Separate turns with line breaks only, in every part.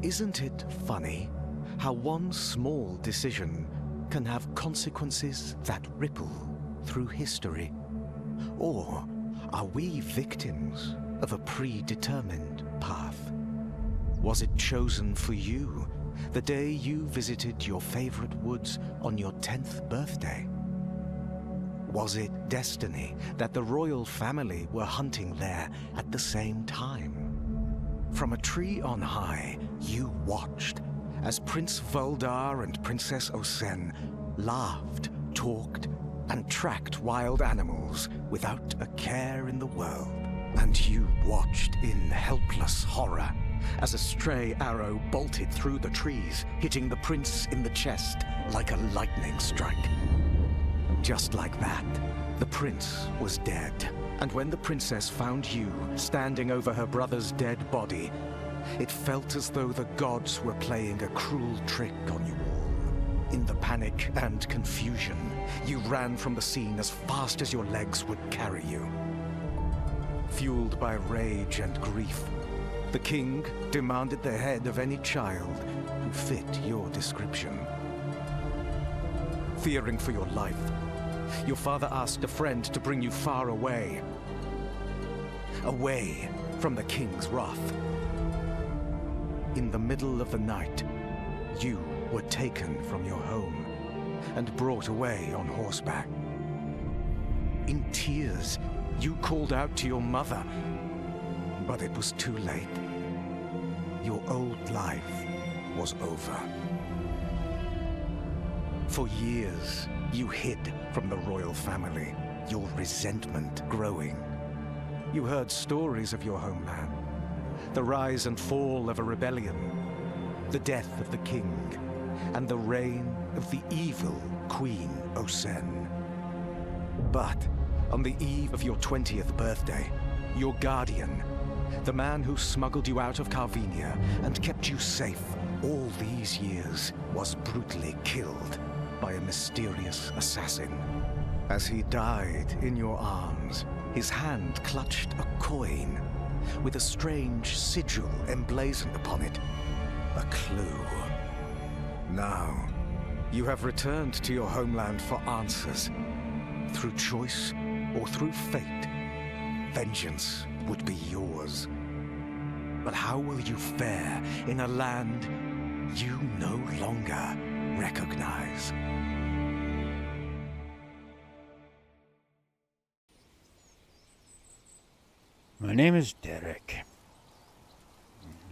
Isn't it funny how one small decision can have consequences that ripple through history? Or are we victims of a predetermined path? Was it chosen for you the day you visited your favorite woods on your 10th birthday? Was it destiny that the royal family were hunting there at the same time? From a tree on high, you watched as Prince Vuldar and Princess Osen laughed, talked, and tracked wild animals without a care in the world. And you watched in helpless horror as a stray arrow bolted through the trees, hitting the prince in the chest like a lightning strike. Just like that, the prince was dead. And when the princess found you standing over her brother's dead body, it felt as though the gods were playing a cruel trick on you all. In the panic and confusion, you ran from the scene as fast as your legs would carry you. Fueled by rage and grief, the king demanded the head of any child who fit your description. Fearing for your life, your father asked a friend to bring you far away. Away from the king's wrath. In the middle of the night, you were taken from your home and brought away on horseback. In tears, you called out to your mother, but it was too late. Your old life was over. For years, you hid from the royal family, your resentment growing. You heard stories of your homeland, the rise and fall of a rebellion, the death of the king, and the reign of the evil Queen Osen. But on the eve of your 20th birthday, your guardian, the man who smuggled you out of Carvinia and kept you safe all these years, was brutally killed by a mysterious assassin. As he died in your arms, his hand clutched a coin with a strange sigil emblazoned upon it, a clue. Now, you have returned to your homeland for answers. Through choice or through fate, vengeance would be yours. But how will you fare in a land you no longer recognize?
My name is Derric.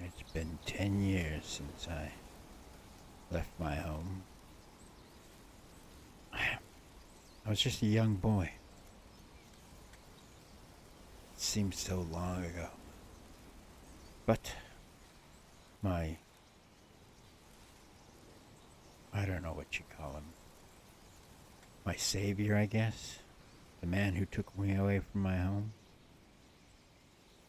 It's been 10 years since I left my home. I was just a young boy. It seems so long ago. But I don't know what you call him. My savior, I guess. The man who took me away from my home.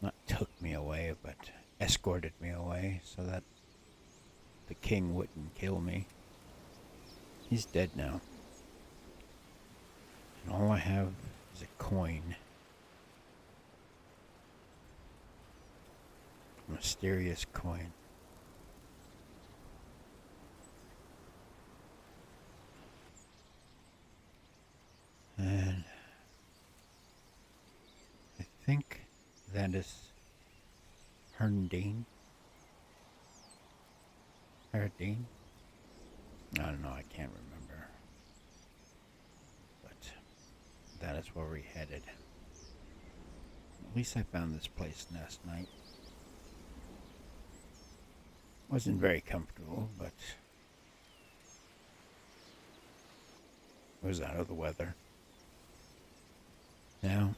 Not took me away, but escorted me away so that the king wouldn't kill me. He's dead now. And all I have is a coin. A mysterious coin. And I think that is Herndine. Herndine? I don't know, I can't remember. But that is where we headed. At least I found this place last night. Wasn't very comfortable, but it was out of the weather. Now,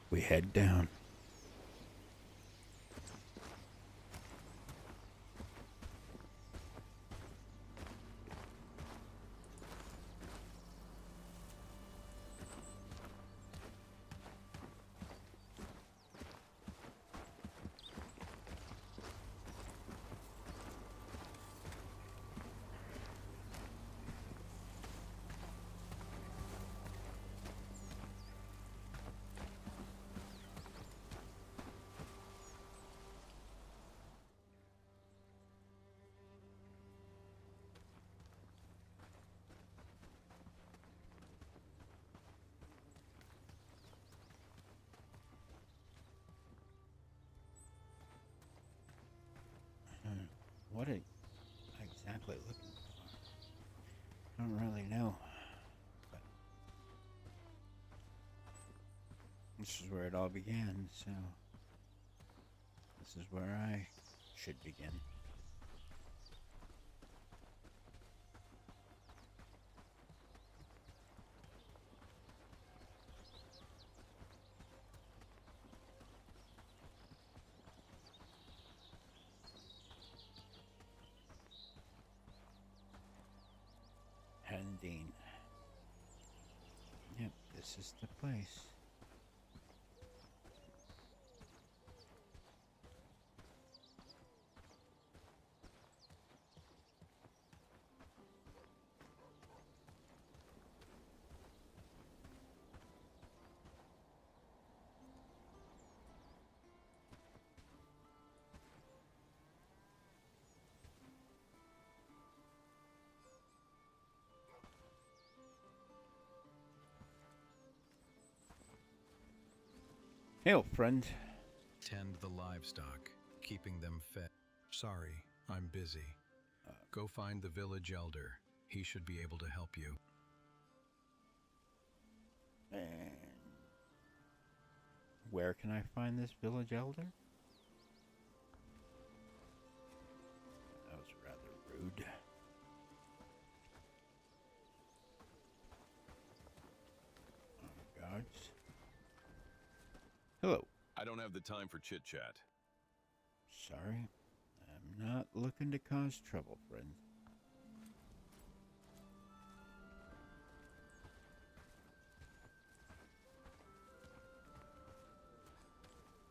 we head down. don't really know. But this is where it all began, so this is where I should begin. Handine. Yep, this is the place. Hail, friend.
Tend the livestock, keeping them fed. Sorry, I'm busy. Go find the village elder. He should be able to help you.
And where can I find this village elder? That was rather rude. Oh, guards. Hello.
I don't have the time for chit-chat.
Sorry. I'm not looking to cause trouble, friend.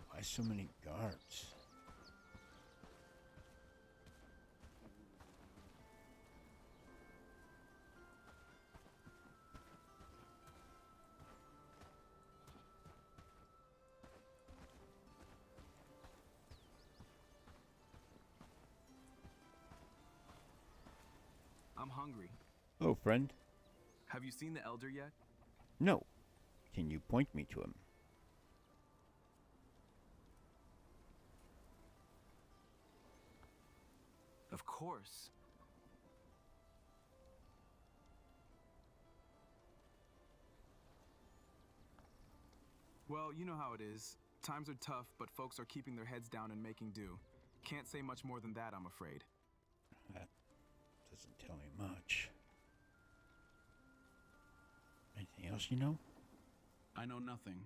Why so many guards?
I'm hungry.
Oh, friend.
Have you seen the elder yet?
No. Can you point me to him?
Of course. Well, you know how it is. Times are tough, but folks are keeping their heads down and making do. Can't say much more than that, I'm afraid.
That doesn't tell me much. Anything else you know?
I know nothing.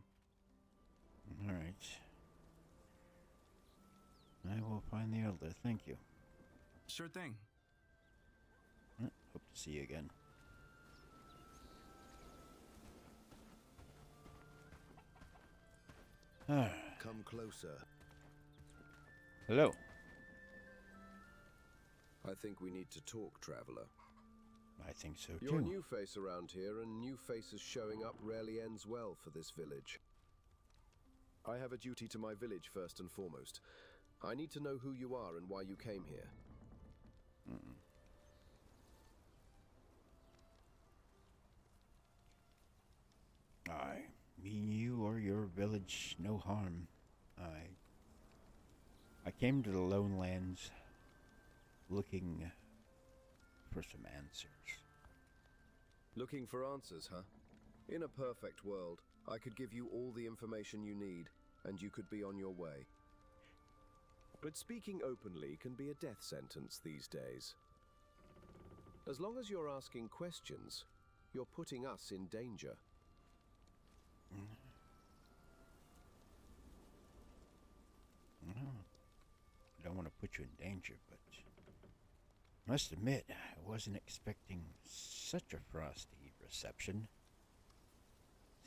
All right. I will find the elder. Thank you.
Sure thing.
Hope to see you again.
Come closer.
Hello.
I think we need to talk, traveler.
I think so too.
You're a new face around here, and new faces showing up rarely ends well for this village. I have a duty to my village first and foremost. I need to know who you are and why you came here.
I mean you or your village no harm. I came to the Lone Lands looking for some answers.
Looking for answers, huh? In a perfect world, I could give you all the information you need, and you could be on your way. But speaking openly can be a death sentence these days. As long as you're asking questions, you're putting us in danger.
I don't want to put you in danger, but I must admit, I wasn't expecting such a frosty reception.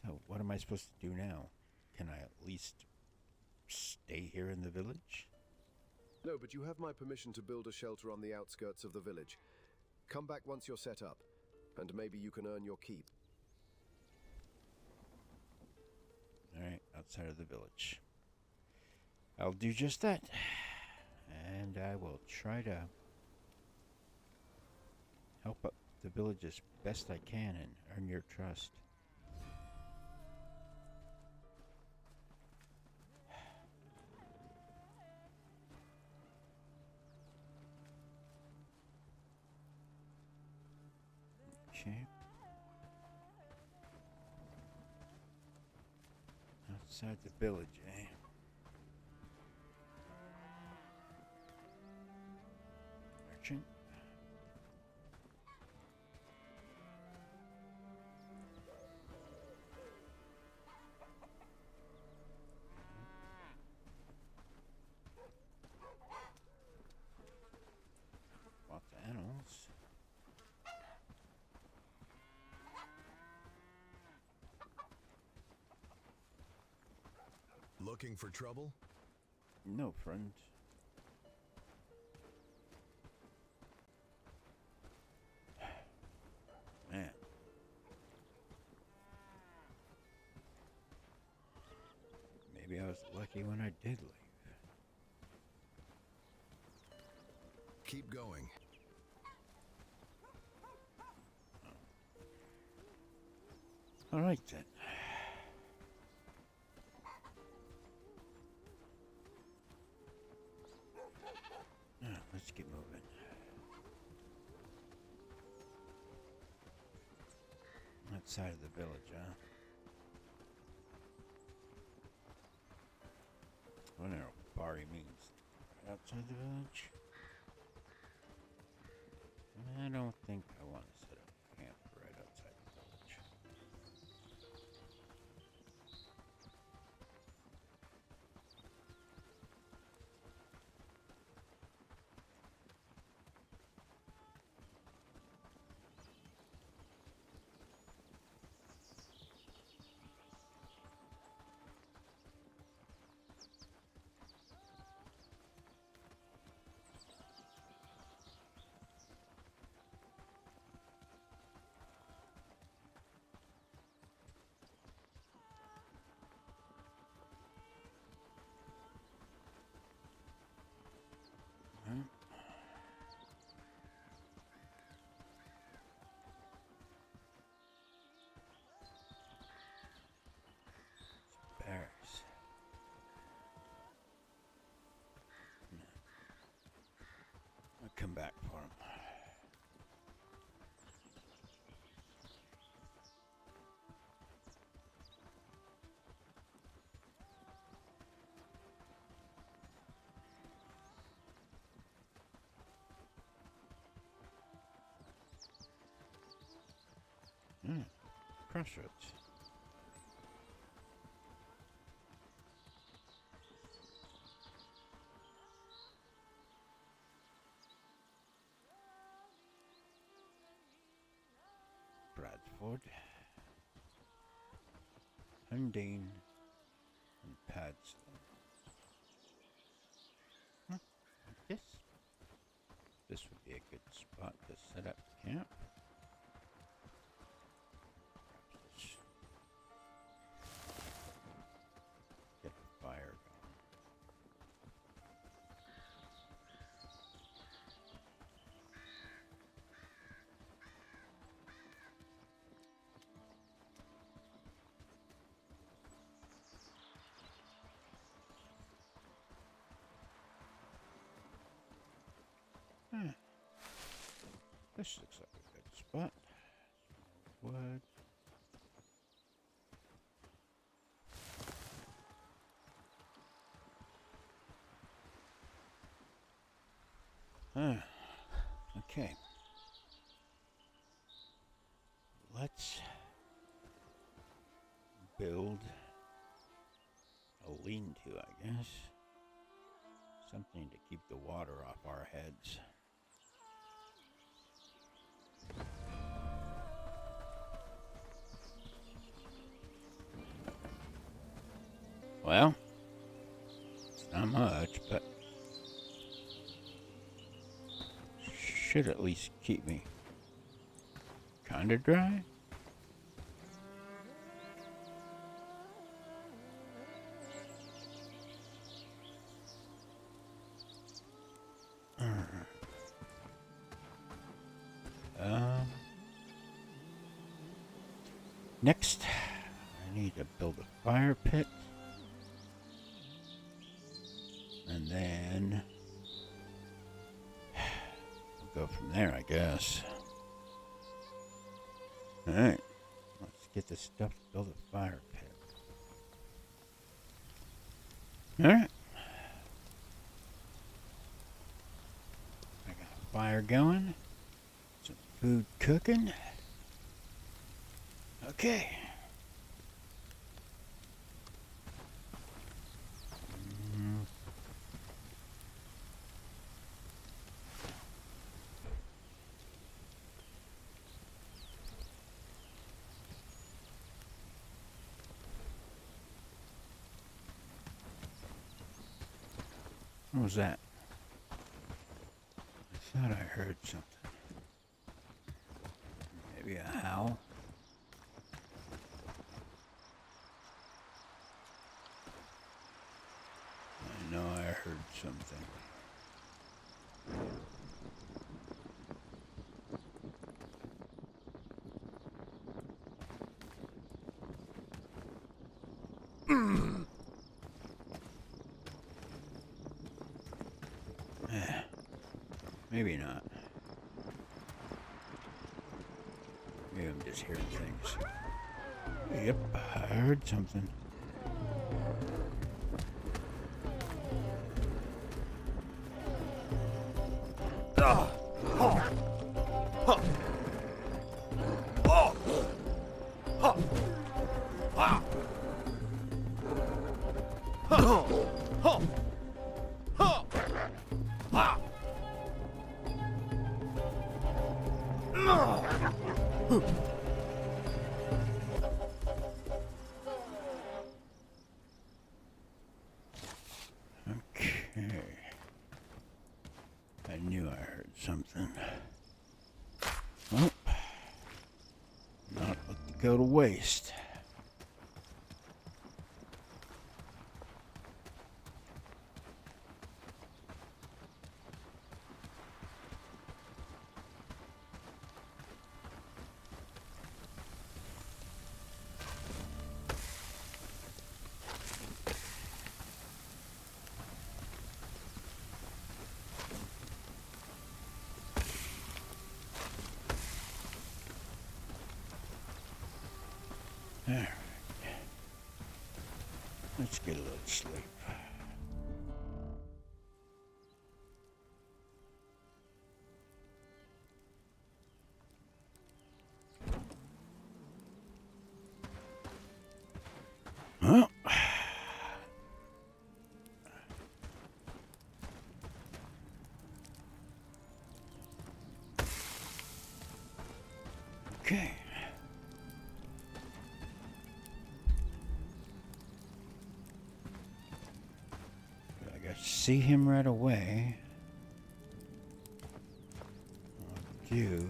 So, what am I supposed to do now? Can I at least stay here in the village?
No, but you have my permission to build a shelter on the outskirts of the village. Come back once you're set up, and maybe you can earn your keep.
Alright, outside of the village. I'll do just that. And I will try to help up the village as best I can and earn your trust. Okay. Outside the village, eh? Merchant. Lots of animals.
Looking for trouble?
No, friend. Man. Maybe I was lucky when I did leave.
Keep going.
All right then. Let's get moving. Outside of the village, huh? I wonder what Bari means. Right outside the village? I don't think I want to set up camp right outside the village. Bears. I'll come back for him. Crossroads. Bradford, Undine, and Padston. I guess this would be a good spot to set up camp. Perhaps let's get a fire going. This looks like a good spot. Wood. Okay. Let's build a lean-to, I guess. Something to keep the water off our heads. Well, it's not much, but should at least keep me kinda dry. Next, I need to build a fire pit. And then we'll go from there, I guess. Alright. Let's get this stuff to build a fire pit. Alright. I got a fire going. Some food cooking. Okay. What was that? I thought I heard something. Maybe a howl? I know I heard something. Maybe not. Maybe I'm just hearing things. Yep, I heard something. Okay. I knew I heard something. Well, not let it go to waste. Alright. Let's get a little sleep. Well. Okay. See him right away. I'll do.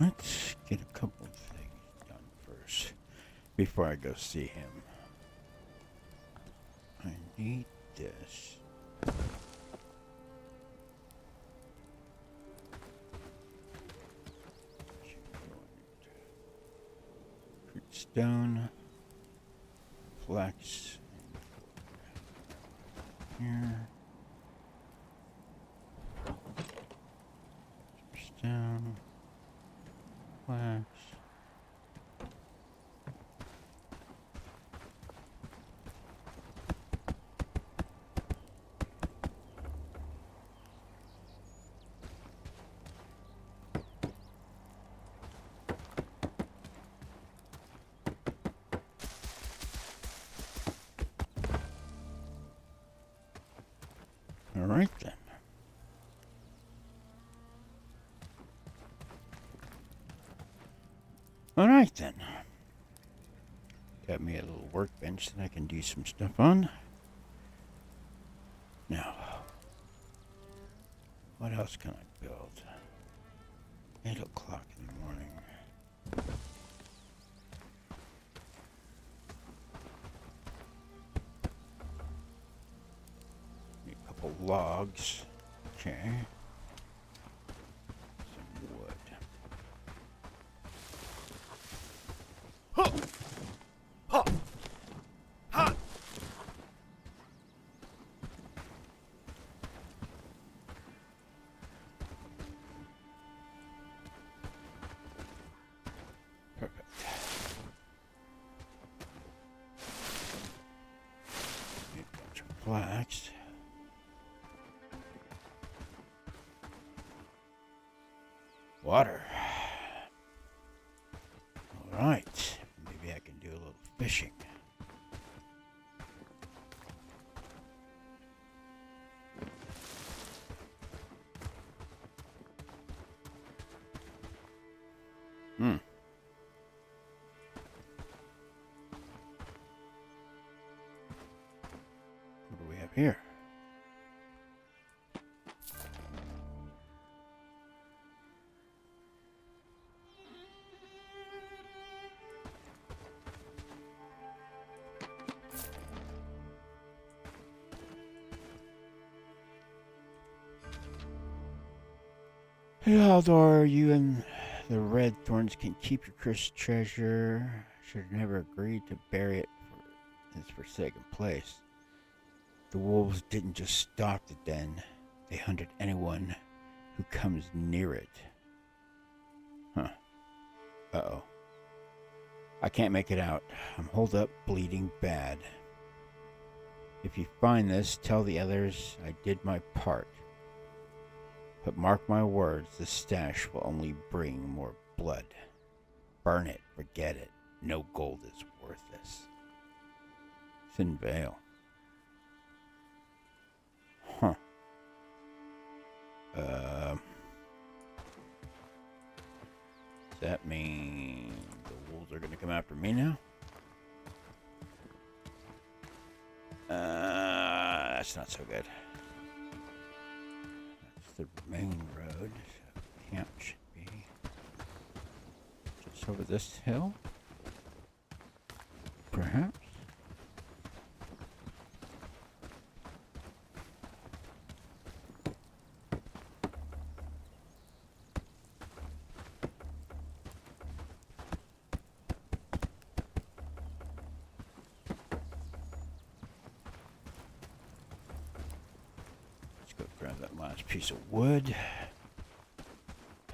Let's get a couple of things done first before I go see him. I need this. Stone, flax, here, stone, flax. All right then. All right then. Got me a little workbench that I can do some stuff on. Now, what else can I build? 8 o'clock in the morning. Logs. Okay. Some wood. flax. Water. Alright. Maybe I can do a little fishing. What do we have here? Hey, Haldor, you and the Red Thorns can keep your cursed treasure. Should have never agreed to bury it in its forsaken place. The wolves didn't just stalk the den, they hunted anyone who comes near it. Huh. Uh-oh. I can't make it out. I'm holed up, bleeding bad. If you find this, tell the others I did my part. But mark my words, the stash will only bring more blood. Burn it, forget it. No gold is worth this. Thin Veil. Huh. Does that mean the wolves are gonna come after me now? That's not so good. The main road, so camp should be just over this hill, perhaps. Grab that last piece of wood.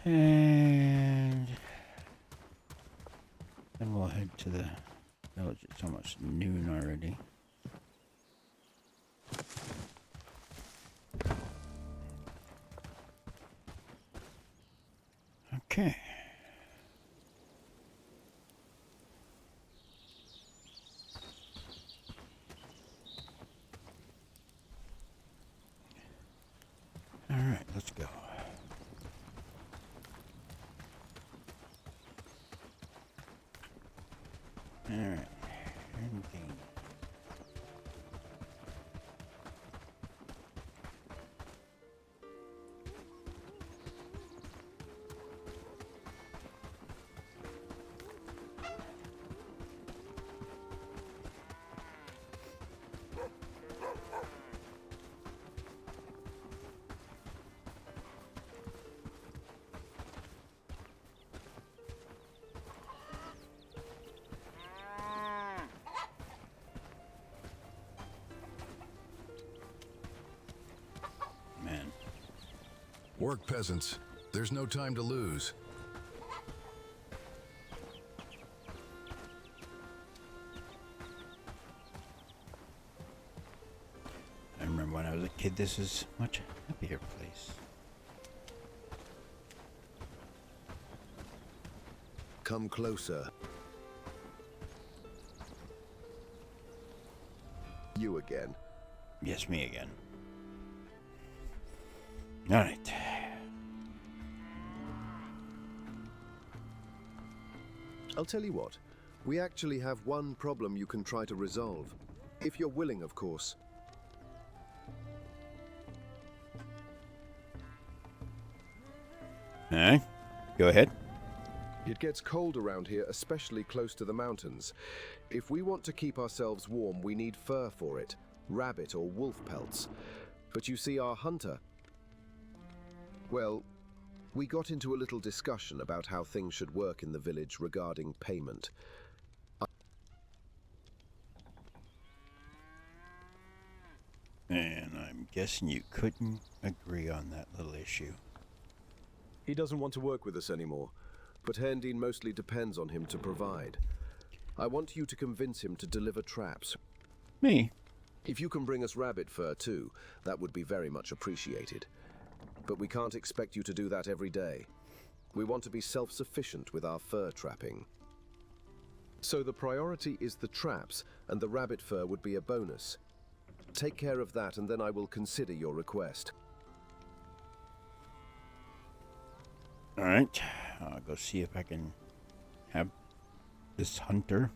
And then we'll head to the village. It's almost noon already. Okay. Alright, let's go. Alright.
Work, peasants. There's no time to lose.
I remember when I was a kid, this is a much happier place.
Come closer. You again.
Yes, me again. All right.
I'll tell you what. We actually have one problem you can try to resolve. If you're willing, of course.
Go ahead.
It gets cold around here, especially close to the mountains. If we want to keep ourselves warm, we need fur for it. Rabbit or wolf pelts. But you see, our hunter... Well, we got into a little discussion about how things should work in the village regarding payment.
And I'm guessing you couldn't agree on that little issue.
He doesn't want to work with us anymore, but Herndine mostly depends on him to provide. I want you to convince him to deliver traps.
Me?
If you can bring us rabbit fur too, that would be very much appreciated. But we can't expect you to do that every day. We want to be self-sufficient with our fur trapping. So the priority is the traps, and the rabbit fur would be a bonus. Take care of that, and then I will consider your request.
Alright, I'll go see if I can have this hunter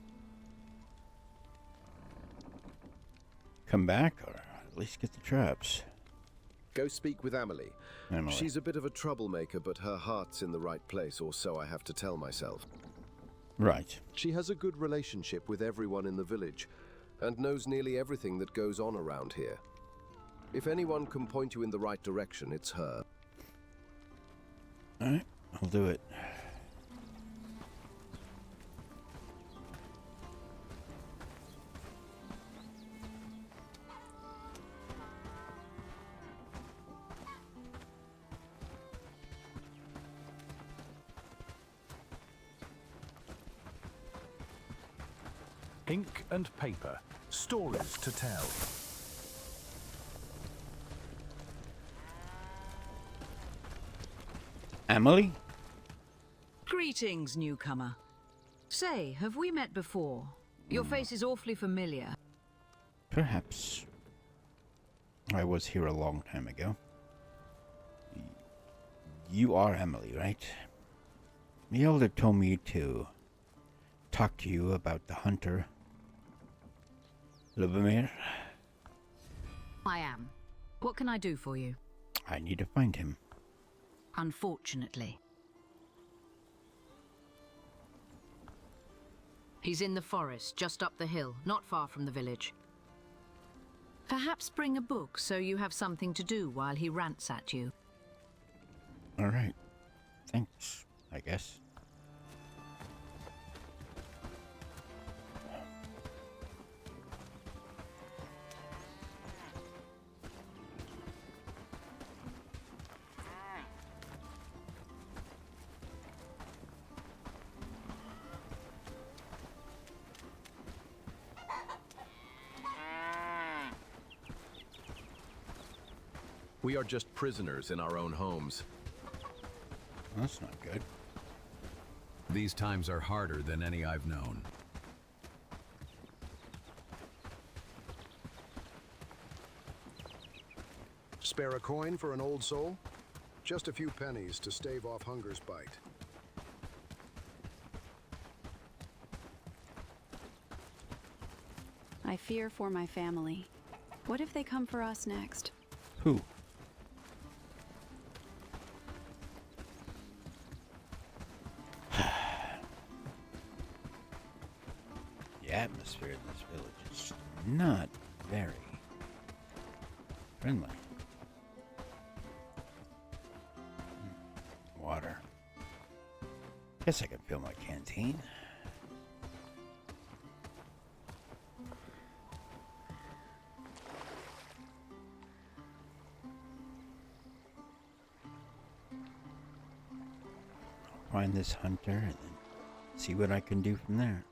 come back, or at least get the traps.
Go speak with Amelie.
Emily.
She's a bit of a troublemaker, but her heart's in the right place, or so I have to tell myself.
Right.
She has a good relationship with everyone in the village, and knows nearly everything that goes on around here. If anyone can point you in the right direction, it's her.
Alright, I'll do it.
Ink and paper. Stories to tell.
Emily?
Greetings, newcomer. Say, have we met before? Your face is awfully familiar.
Perhaps. I was here a long time ago. You are Emily, right? The elder told me to talk to you about the hunter. Lubomir?
I am. What can I do for you?
I need to find him.
Unfortunately. He's in the forest, just up the hill, not far from the village. Perhaps bring a book so you have something to do while he rants at you.
Alright. Thanks, I guess.
We are just prisoners in our own homes.
That's not good.
These times are harder than any I've known.
Spare a coin for an old soul? Just a few pennies to stave off hunger's bite.
I fear for my family. What if they come for us next?
Who? The atmosphere in this village is not very friendly. Water. Guess I can fill my canteen. I'll find this hunter and then see what I can do from there.